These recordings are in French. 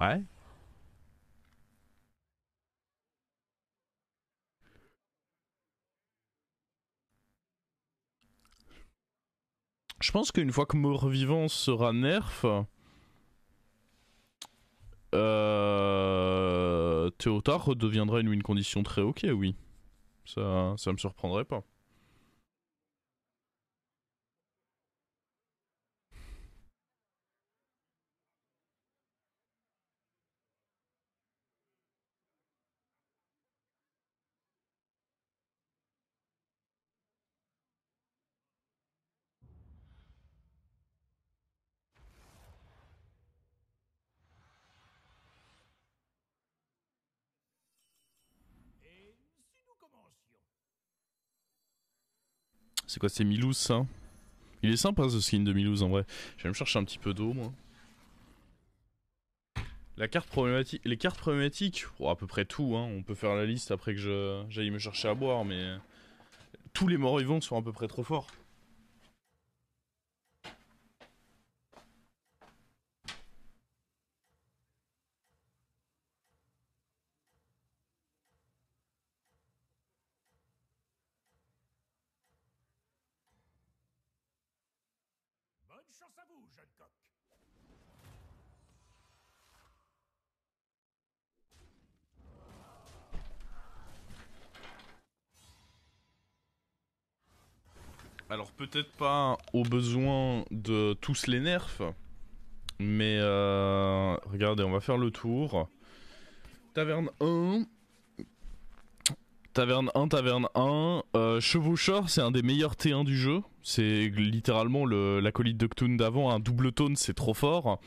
Ouais. Je pense qu'une fois que mort-vivant sera nerf, Théotard redeviendra une win condition très ok, oui. Ça me surprendrait pas. C'est quoi, c'est Milouz ça? Il est sympa ce skin de Milouz en vrai. Je vais me chercher un petit peu d'eau moi. La carte problématique, les cartes problématiques, oh, à peu près tout, hein. On peut faire la liste après que j'aille me chercher à boire, mais tous les morts-vivants sont à peu près trop forts. Bonne chance à vous, jeune coq. Alors peut-être pas au besoin de tous les nerfs, mais regardez, on va faire le tour. Taverne 1, Taverne 1, Taverne 1. Chevaucheur, c'est un des meilleurs T1 du jeu. C'est littéralement l'acolyte de Cthulhu d'avant. Un double tone, c'est trop fort.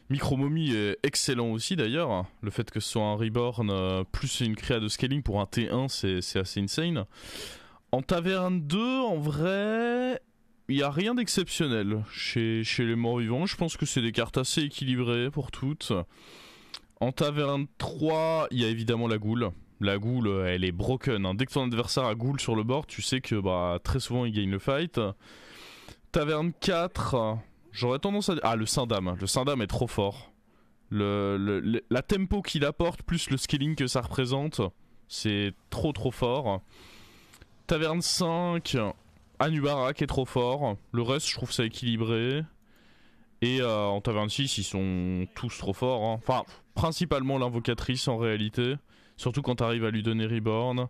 Micromomie est excellent aussi d'ailleurs. Le fait que ce soit un Reborn plus une créa de scaling pour un T1, c'est assez insane. En Taverne 2, en vrai, il n'y a rien d'exceptionnel chez les morts vivants. Je pense que c'est des cartes assez équilibrées pour toutes. En Taverne 3, il y a évidemment la Ghoul. La Ghoul, elle est broken, hein. Dès que ton adversaire a Ghoul sur le board, tu sais que bah, très souvent il gagne le fight. Taverne 4, j'aurais tendance à dire... Ah, le Syndam. Le Syndam est trop fort. La tempo qu'il apporte, plus le scaling que ça représente, c'est trop fort. Taverne 5, Anubarak est trop fort. Le reste, je trouve ça équilibré. Et en Taverne 6, ils sont tous trop forts, hein. Enfin, principalement l'invocatrice en réalité. Surtout quand t'arrives à lui donner Reborn.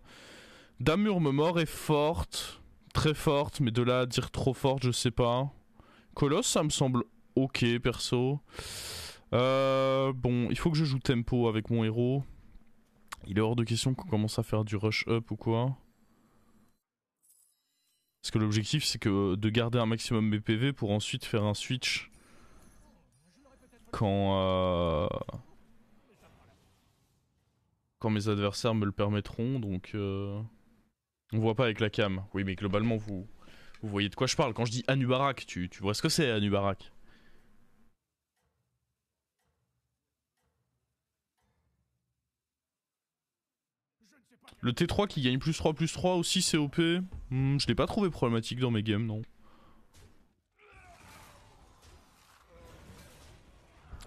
Dame Murmemort est forte. Très forte, mais de là à dire trop forte, je sais pas. Colosse, ça me semble ok, perso. Bon, il faut que je joue tempo avec mon héros. Il est hors de question qu'on commence à faire du rush up ou quoi. Parce que l'objectif, c'est que de garder un maximum BPV pour ensuite faire un switch quand, quand mes adversaires me le permettront. Donc, on voit pas avec la cam. Oui, mais globalement, vous voyez de quoi je parle. Quand je dis Anubarak, tu vois ce que c'est, Anubarak. Le T3 qui gagne plus 3 aussi, c'est OP. Je l'ai pas trouvé problématique dans mes games, non.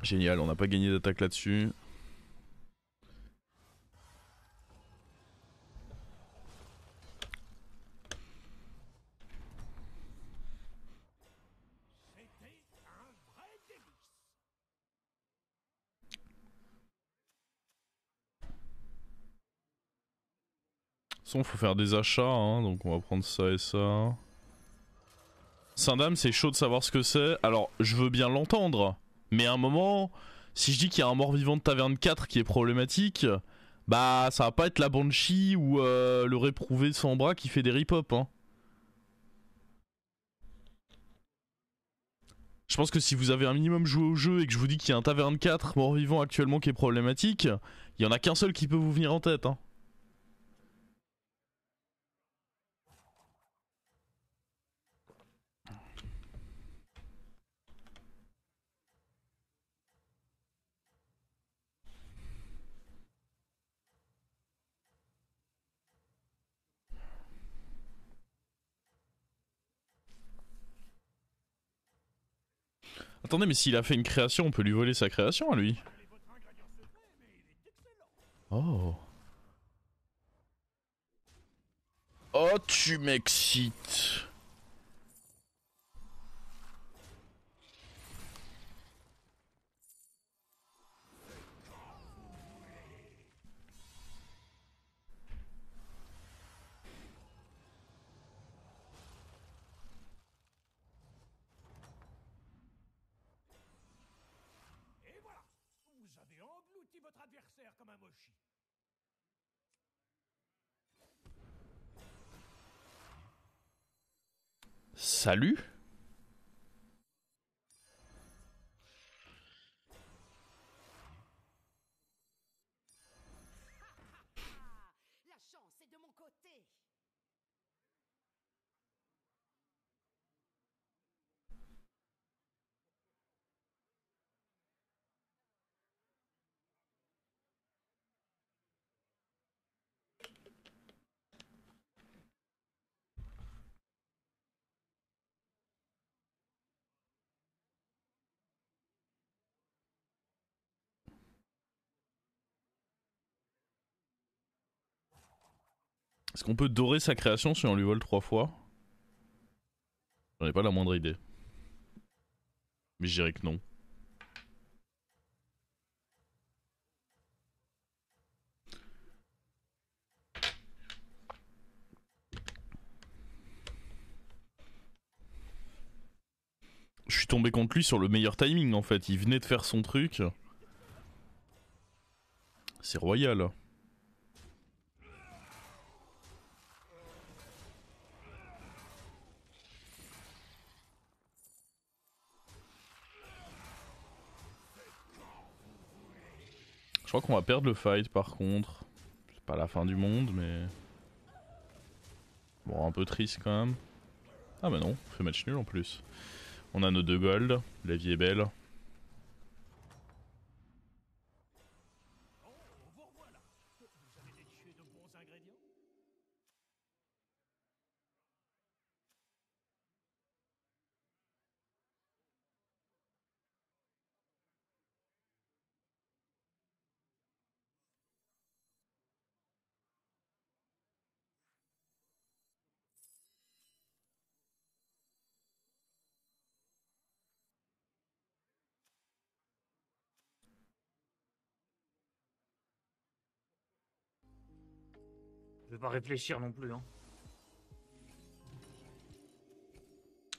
Génial, on n'a pas gagné d'attaque là-dessus. Son, faut faire des achats, hein, donc on va prendre ça et ça. Syndam, c'est chaud de savoir ce que c'est. Alors, je veux bien l'entendre, mais à un moment, si je dis qu'il y a un mort-vivant de Taverne 4 qui est problématique, bah ça va pas être la Banshee ou le réprouvé sans bras qui fait des rip-hop, hein. Je pense que si vous avez un minimum joué au jeu et que je vous dis qu'il y a un Taverne 4 mort-vivant actuellement qui est problématique, il y en a qu'un seul qui peut vous venir en tête, hein. Attendez, mais s'il a fait une création, on peut lui voler sa création à lui. Oh. Oh, tu m'excites. Et voilà, vous avez englouti votre adversaire comme un mochi. Salut. La chance est de mon côté. Est-ce qu'on peut dorer sa création si on lui vole 3 fois? J'en ai pas la moindre idée. Mais je dirais que non. Je suis tombé contre lui sur le meilleur timing en fait. Il venait de faire son truc. C'est royal. Je crois qu'on va perdre le fight par contre. C'est pas la fin du monde mais... Bon, un peu triste quand même. Ah bah non, on fait match nul en plus. On a nos 2 gold, la vie est belle. Oh, vous revoilà. Vous avez déniché de bons ingrédients? Je vais pas réfléchir non plus, hein.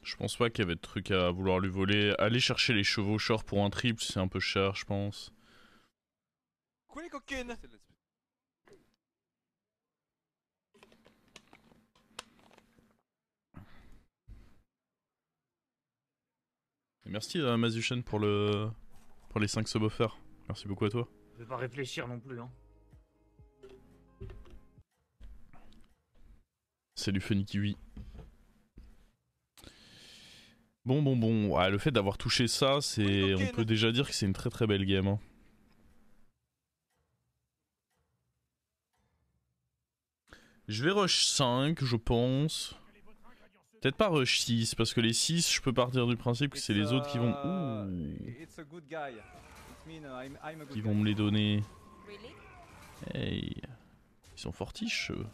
Je pense pas qu'il y avait de trucs à vouloir lui voler. Aller chercher les chevaucheurs pour un triple, c'est un peu cher, je pense. Quoi les coquines? Et merci Mazuchen pour les 5 subs offerts. Merci beaucoup à toi. Je vais pas réfléchir non plus, hein. Salut Funny Kiwi. Bon. Ouais, le fait d'avoir touché ça, c'est, on peut déjà dire que c'est une très très belle game. Hein. Je vais rush 5, je pense. Peut-être pas rush 6, parce que les 6, je peux partir du principe que c'est les autres qui vont... Ouh, qui vont me les donner. Really? Hey. Ils sont fortiches, eux.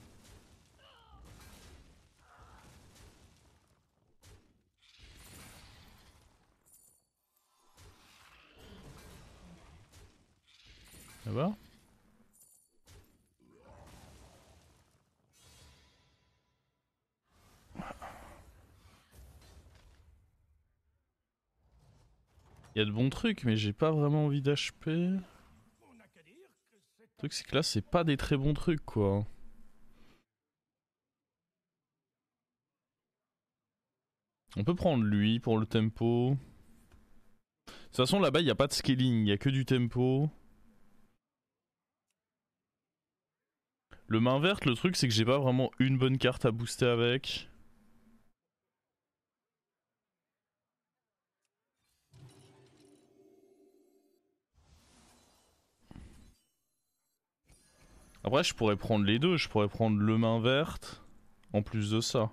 Ça va? Il y a de bons trucs, mais j'ai pas vraiment envie d'HP. Le On n'a qu'à dire que c'est truc, c'est que là, c'est pas des très bons trucs, quoi. On peut prendre lui pour le tempo. De toute façon, là-bas, il n'y a pas de scaling, il y a que du tempo. Le main verte, le truc, c'est que j'ai pas vraiment une bonne carte à booster avec. Après, je pourrais prendre les deux. Je pourrais prendre le main verte en plus de ça.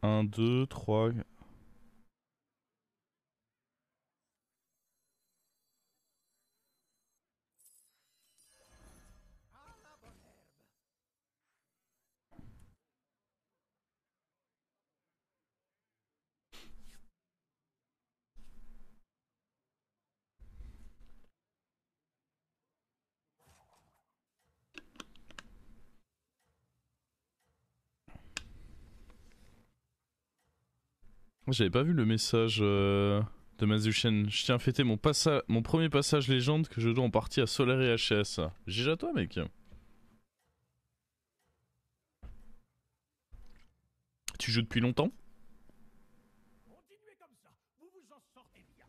Un, deux, trois. J'avais pas vu le message de Mazuchen. Je tiens à fêter mon premier passage légende que je dois en partie à Solaire et HS. GG à toi, mec. Tu joues depuis longtemps? Continuez comme ça, vous vous en sortez bien.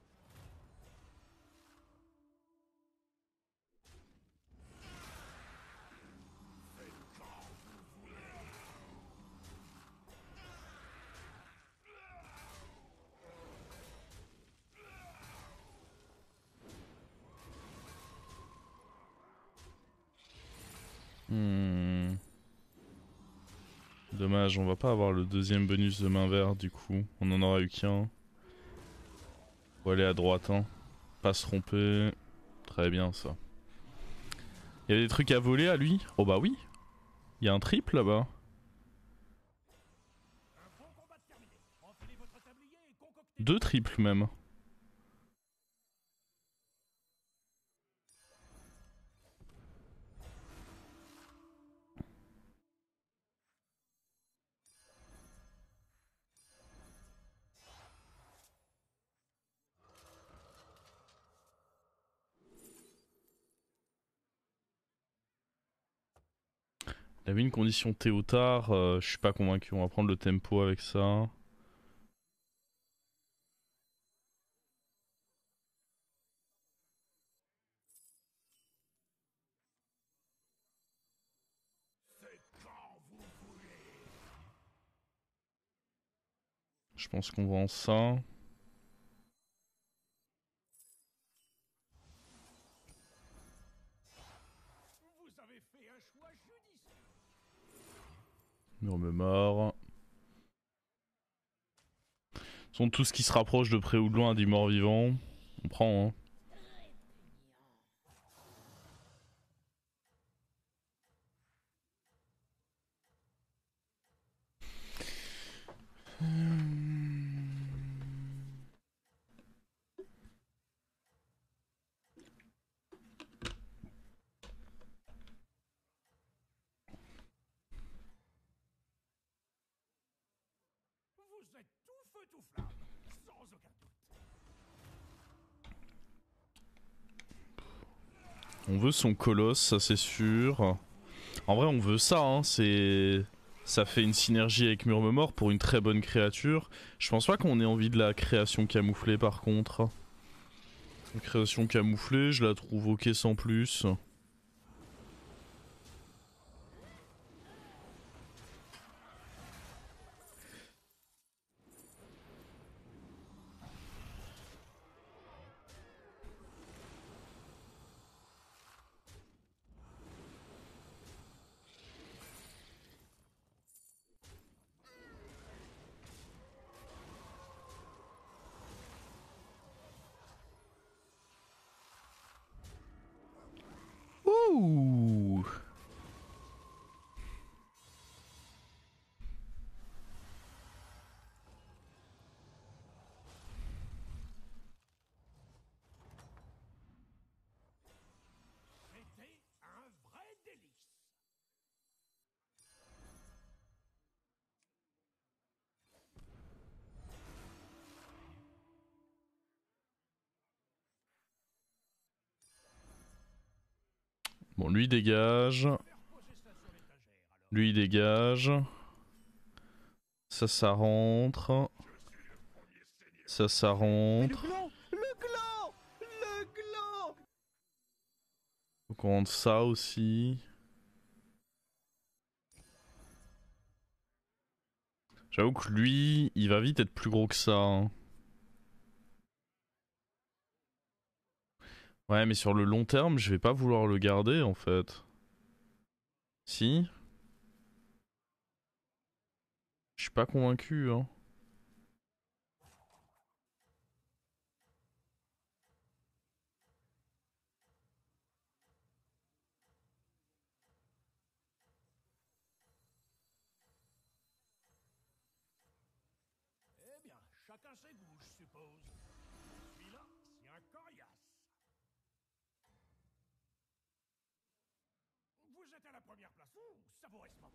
Dommage, on va pas avoir le deuxième bonus de main verte du coup. On en aura eu qu'un. Faut aller à droite, hein. Pas se tromper. Très bien ça. Il y a des trucs à voler à lui? Oh bah oui. Il y a un triple là-bas. Un bon combat terminé. Enfilez votre tablier et concoctez. Deux triples même. Il avait une condition Théotard, je suis pas convaincu, on va prendre le tempo avec ça. Je pense qu'on vend ça. Vous avez fait un choix judicieux. Murmure. Sont tout ce qui se rapproche de près ou de loin du mort-vivant. On prend, hein. Vous êtes tout feu tout flamme, sans aucun doute. On veut son colosse, ça c'est sûr. En vrai, on veut ça, hein. Ça fait une synergie avec Murmure pour une très bonne créature. Je pense pas qu'on ait envie de la création camouflée par contre. La création camouflée, je la trouve ok sans plus. Ouh. C'était un vrai délice. Bon, lui dégage. Faire poser ça sur l'étagère, alors. Lui dégage. Ça rentre. Ça Mais le rentre. gland! Le gland! Le gland! Donc on rentre ça aussi. J'avoue que lui, il va vite être plus gros que ça, hein. Ouais, mais sur le long terme, je vais pas vouloir le garder en fait. Si? Je suis pas convaincu, hein. Eh bien, chacun ses goûts, je suppose. Celui-là, c'est un coriace. Vous êtes à la première place. Ouh, savourez ce moment.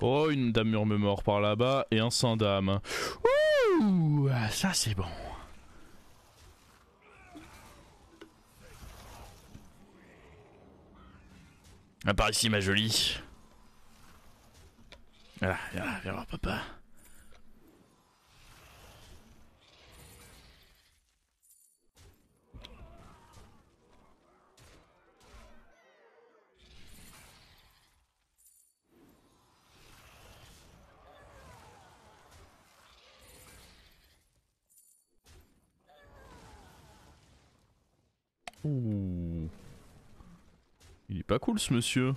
Oh, une dame murmure par là-bas et un sans dame. Ouh, ça c'est bon. Ah, par ici ma jolie. Voilà, viens voir papa. Ouh. Il est pas cool ce monsieur.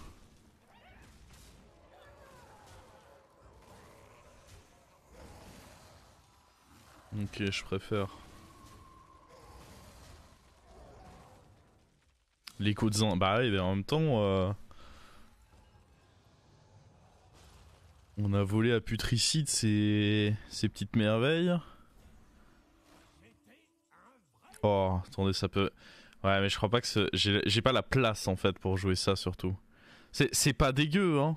Ok, je préfère. L'écho de Zan. Bah oui, mais en même temps... on a volé à Putricide ces petites merveilles. Oh, attendez, ça peut... Ouais, mais je crois pas que j'ai pas la place en fait pour jouer ça surtout. C'est pas dégueu, hein.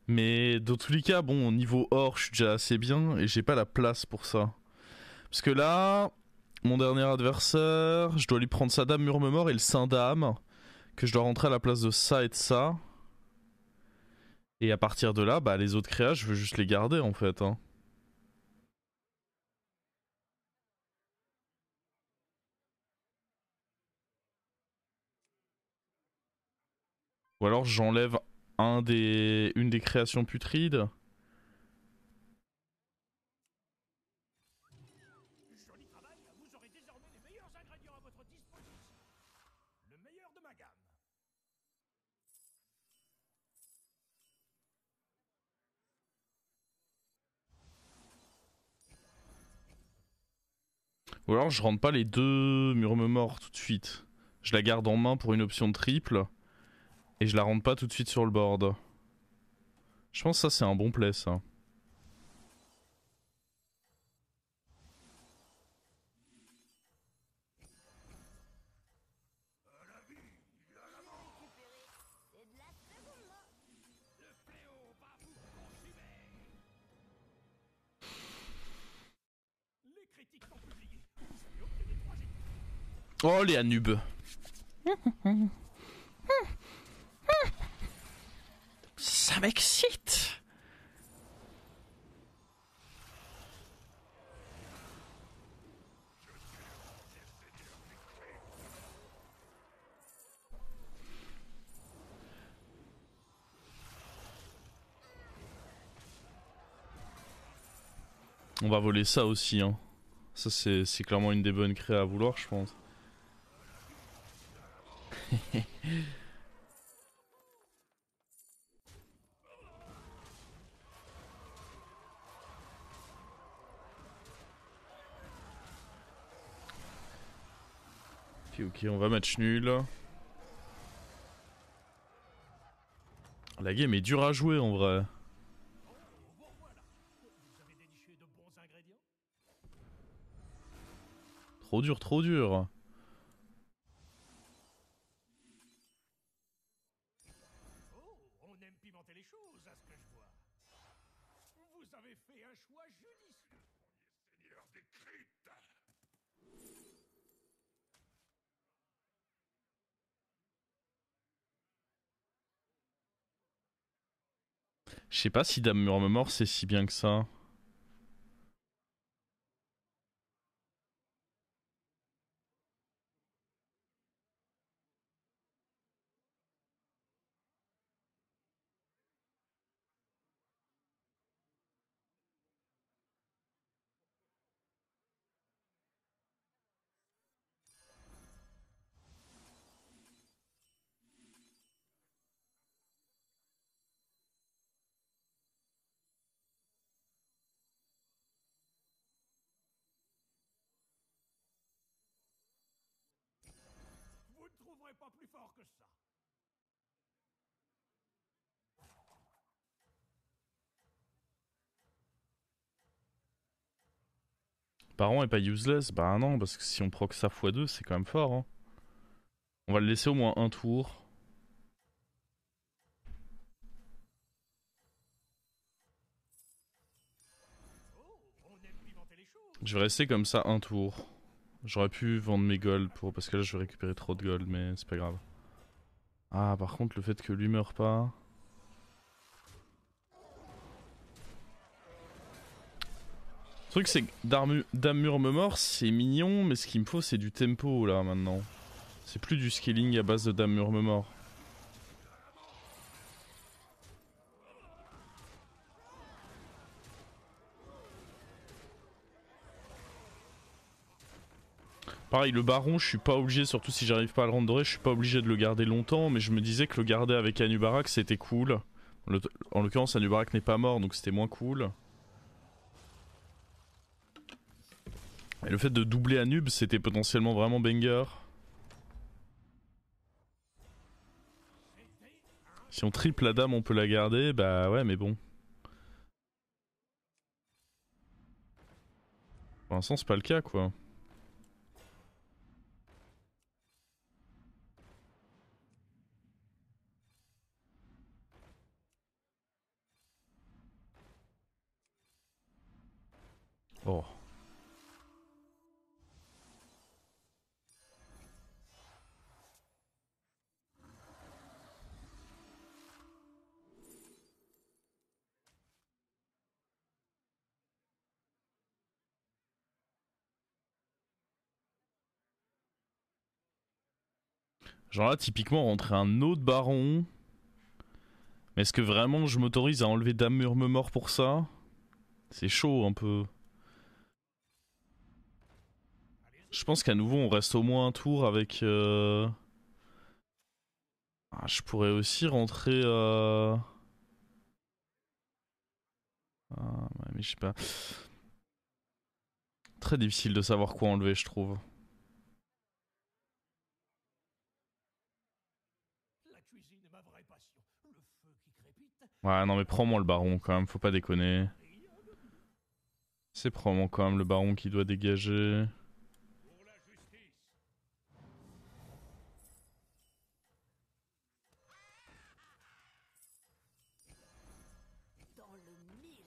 Mais dans tous les cas, bon, au niveau or, je suis déjà assez bien et j'ai pas la place pour ça. Parce que là, mon dernier adversaire, je dois lui prendre sa dame murmure et le saint dame, que je dois rentrer à la place de ça et de ça. Et à partir de là, bah les autres créas, je veux juste les garder en fait, hein. Ou alors j'enlève une des créations putrides. Joli travail, vous aurez désormais les meilleurs ingrédients à votre disposition. Le meilleur de ma gamme. Ou alors je rentre pas les deux murmures tout de suite. Je la garde en main pour une option de triple. Et je la rentre pas tout de suite sur le board. Je pense que ça c'est un bon play ça. Les critiques sont publiées. Vous avez obtenu 3 étoiles. Oh les Anubes. Ça m'excite. On va voler ça aussi, hein. Ça c'est clairement une des bonnes créas à vouloir, je pense. Puis ok, on va match nul. La game est dure à jouer en vrai. Vous revoilà. Vous avez déniché de bons ingrédients. Trop dur, trop dur. Oh, on aime pimenter les choses, à ce que je vois. Vous avez fait un choix judicieux. Seigneur des cryptes. Je sais pas si Dame Murmure c'est si bien que ça. Vous ne trouverez pas plus fort que ça. Baron est pas useless? Bah non, parce que si on proc ça x2, c'est quand même fort, hein. On va le laisser au moins un tour. Je vais rester comme ça un tour. J'aurais pu vendre mes golds pour... parce que là je vais récupérer trop de gold, mais c'est pas grave. Ah, par contre, le fait que lui meure pas... Le truc c'est que Damur me mort, c'est mignon, mais ce qu'il me faut c'est du tempo là maintenant. C'est plus du scaling à base de Damur me mort. Pareil, le baron, je suis pas obligé, surtout si j'arrive pas à le rendre doré, je suis pas obligé de le garder longtemps, mais je me disais que le garder avec Anubarak c'était cool. En l'occurrence, Anubarak n'est pas mort, donc c'était moins cool. Et le fait de doubler Anub, c'était potentiellement vraiment banger. Si on triple la dame, on peut la garder, bah ouais, mais bon. Pour l'instant, c'est pas le cas, quoi. Oh. Genre là, typiquement, rentrer un autre baron. Mais est-ce que vraiment je m'autorise à enlever Damur me mort pour ça? C'est chaud un peu. Je pense qu'à nouveau on reste au moins un tour avec... Ah, je pourrais aussi rentrer... Ah, ouais, mais je sais pas. Très difficile de savoir quoi enlever, je trouve. La cuisine est ma vraie passion. Le feu qui crépite. Ouais, non mais prends-moi le baron quand même, faut pas déconner. C'est probablement quand même le baron qui doit dégager. Pour la justice. Dans le mille.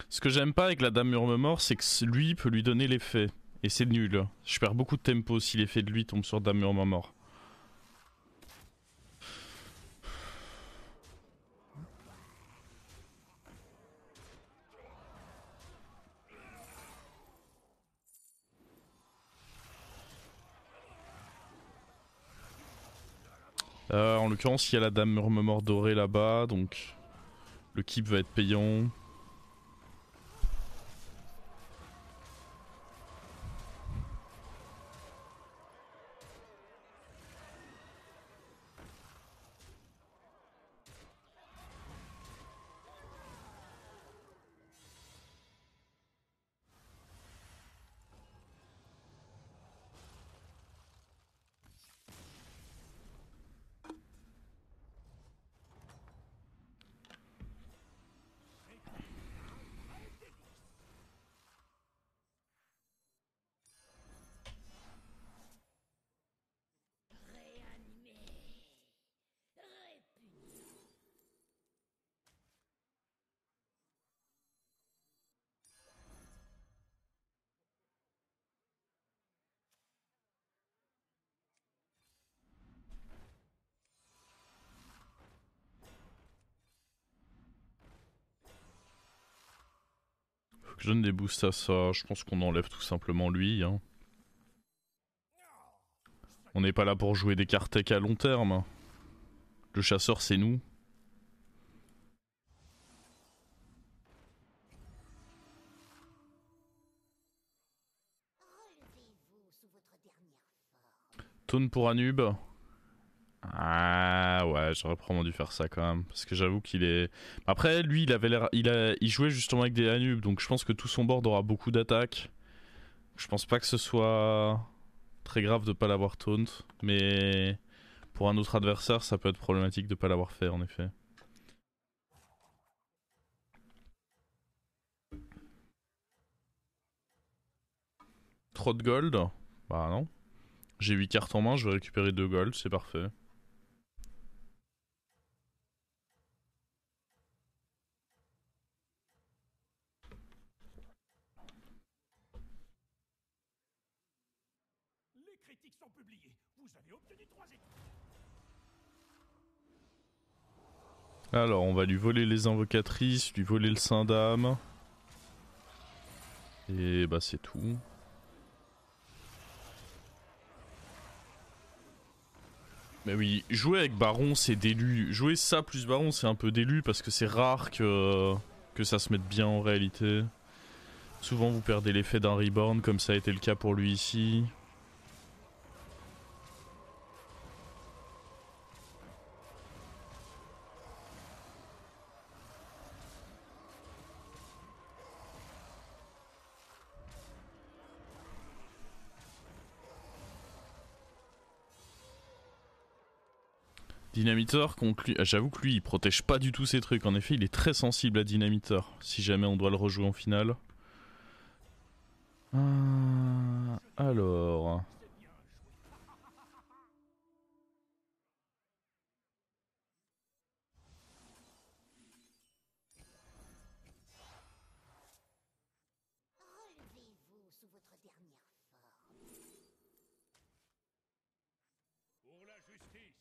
Ce que j'aime pas avec la dame mort, c'est que lui peut lui donner l'effet. Et c'est nul. Je perds beaucoup de tempo si l'effet de lui tombe sur dame mort. En l'occurrence, il y a la dame mort dorée là-bas, donc le keep va être payant. Faut que je donne des boosts à ça. Je pense qu'on enlève tout simplement lui. Hein. On n'est pas là pour jouer des cartes tech à long terme. Le chasseur, c'est nous. Relevez-vous sous votre dernière forme. Taunt pour Anub. Ah ouais, j'aurais probablement dû faire ça quand même. Parce que j'avoue qu'il est... Après, lui, il avait l'air... Il jouait justement avec des Anub. Donc je pense que tout son board aura beaucoup d'attaques. Je pense pas que ce soit très grave de pas l'avoir taunt. Mais pour un autre adversaire, ça peut être problématique de pas l'avoir fait en effet. Trop de gold? Bah non. J'ai 8 cartes en main, je vais récupérer 2 gold, c'est parfait. critiques sont publiées. Vous avez obtenu 3 étoiles. Alors, on va lui voler les invocatrices, lui voler le saint d'âme. Et bah c'est tout. Mais oui, jouer avec Baron c'est délu. Jouer ça plus Baron c'est un peu délu parce que c'est rare que ça se mette bien en réalité. Souvent vous perdez l'effet d'un Reborn comme ça a été le cas pour lui ici. Dynamiteur contre lui, j'avoue que lui il protège pas du tout ses trucs, en effet il est très sensible à Dynamiteur, si jamais on doit le rejouer en finale. Alors... Relevez-vous sous votre dernière forme. Pour la justice.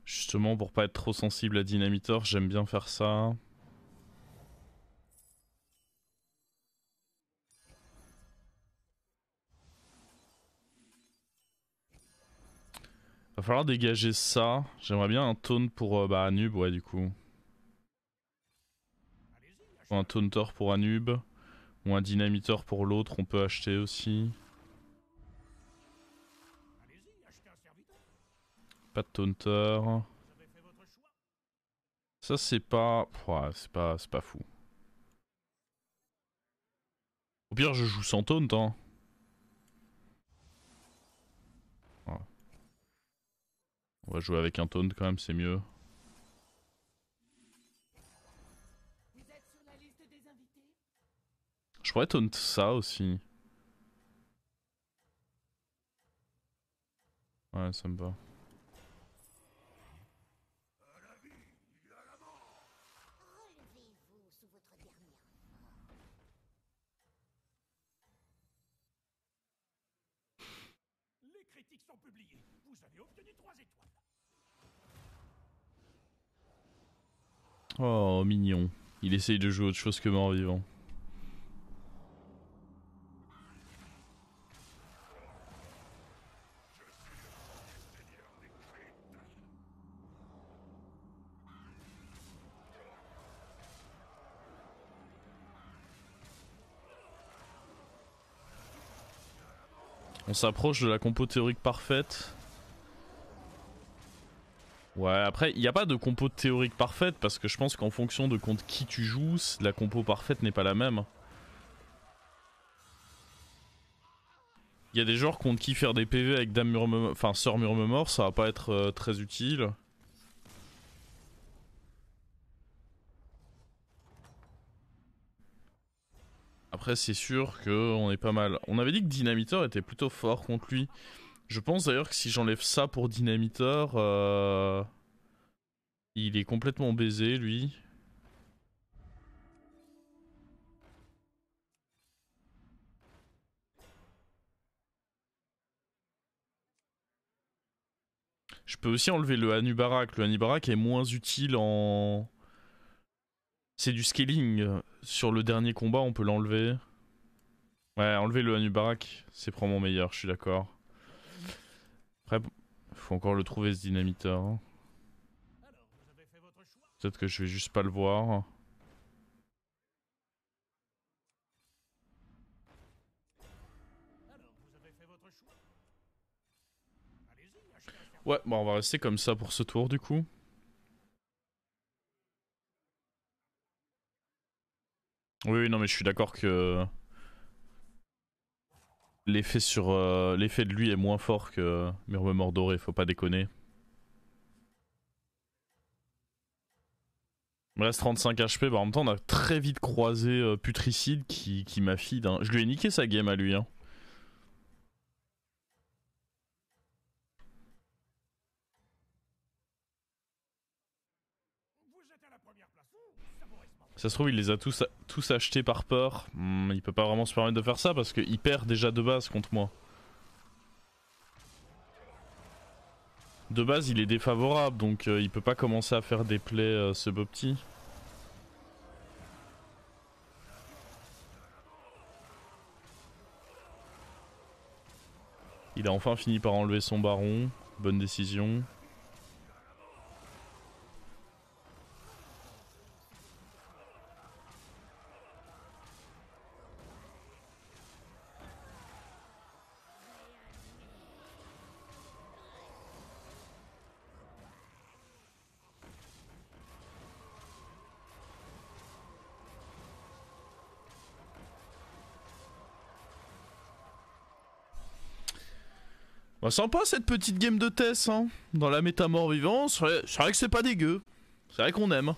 Justement pour pas être trop sensible à Dynamiteur, j'aime bien faire ça. Va falloir dégager ça. J'aimerais bien un taunt pour Anub, ouais du coup. Ou un taunter pour Anub. Ou un dynamiteur pour l'autre, on peut acheter aussi. Allez-y, achetez un serviteur. Pas de taunter. Vous avez fait votre choix. Ça c'est pas... Ouais, c'est pas fou. Au pire je joue sans taunt hein. Voilà. On va jouer avec un taunt quand même, c'est mieux. Vous êtes sur la liste des invités? Je pourrais taunt ça aussi. Ouais, ça me va. Relevez-vous sous votre dernière forme. Les critiques sont publiées. Vous avez obtenu 3 étoiles. Oh, mignon. Il essaye de jouer autre chose que mort-vivant. On s'approche de la compo théorique parfaite. Ouais, après, il n'y a pas de compo théorique parfaite parce que je pense qu'en fonction de contre qui tu joues, la compo parfaite n'est pas la même. Il y a des joueurs contre qui faire des PV avec Dame Murmemort, enfin Sœur Murmemort, ça va pas être très utile. Après, c'est sûr qu'on est pas mal. On avait dit que Dynamiteur était plutôt fort contre lui. Je pense d'ailleurs que si j'enlève ça pour Dynamiteur, il est complètement baisé lui. Je peux aussi enlever le Hanubarak. Le Hanubarak est moins utile en... C'est du scaling. Sur le dernier combat, on peut l'enlever. Ouais, enlever le Hanubarak, c'est probablement meilleur, je suis d'accord. Après, faut encore le trouver ce dynamiteur. Alors, vous avez fait votre choix. Peut-être que je vais juste pas le voir. Alors, vous avez fait votre choix. Allez-y, achetez un serviteur. Ouais, bon, on va rester comme ça pour ce tour du coup. Oui, non, mais je suis d'accord que l'effet sur l'effet de lui est moins fort que Murmemort doré, faut pas déconner. Il me reste 35 HP, bah en même temps on a très vite croisé Putricide qui m'a feed. Hein. Je lui ai niqué sa game à lui. Hein. Vous êtes à la première place. Savourez ce moment. Ça se trouve il les a tous achetés par peur. Il peut pas vraiment se permettre de faire ça parce qu'il perd déjà de base contre moi. de base il est défavorable, donc il peut pas commencer à faire des plays ce beau petit. Il a enfin fini par enlever son baron, bonne décision. Bah, sympa cette petite game de Tess, hein, dans la méta mort-vivant, c'est vrai que c'est pas dégueu. C'est vrai qu'on aime.